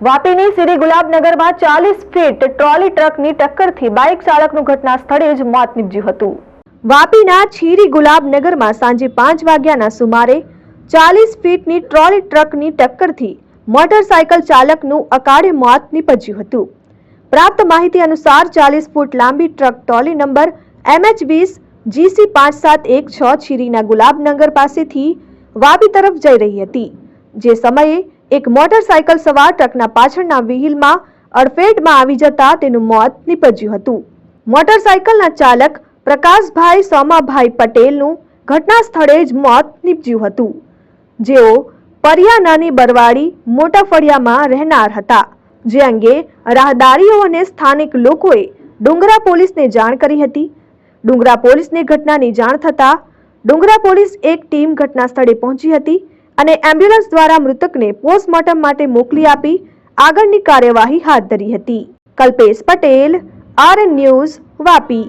વાપીની Shri ગુલાબનગરમાં 40 fit trolley ટ્રકની ટક્કરથી bike ચાલકનું ઘટના સ્થળે જ મોત નીપજ્યું હતું। વાપીના શ્રી ગુલાબનગરમાં સાંજે 5 વાગ્યાના સુમારે 40 ફીટની ટ્રોલી ટ્રકની ટક્કરથી મોટરસાયકલ ચાલકનું અકાળે મોત નીપજ્યું હતું। પ્રાપ્ત માહિતી અનુસાર 40 ફૂટ લાંબી truck trolley number MH20 GC 5716 છીરીના Gulabnagar પાસેથી વાપી તરફ જઈ રહી હતી। જે સમયે એક મોટરસાયકલ સવાર ટ્રકના પાછળના વ્હીલમાં અડફેટમાં આવી જતા તેનું મોત નીપજ્યું હતું। મોટરસાયકલના ચાલક પ્રકાશભાઈ સોમાભાઈ પટેલનું ઘટના સ્થળે જ મોત નીપજ્યું હતું, જેઓ પરિયાનાની બરવાડી મોટા ફળિયામાં રહેનાર હતા। જે અંગે રાહદારીઓ અને સ્થાનિક લોકોએ ડુંગરા પોલીસને જાણ કરી હતી। ડુંગરા પોલીસને ઘટનાની જાણ થતા ડુંગરા પોલીસ એક ટીમ ઘટના સ્થળે પહોંચી હતી અને એમ્બ્યુલન્સ દ્વારા મૃતકને પોસ્ટમોર્ટમ માટે મોકલી આપી આગળની કાર્યવાહી હાથ ધરી હતી। Kalpesh Patel, RN news, Vapi.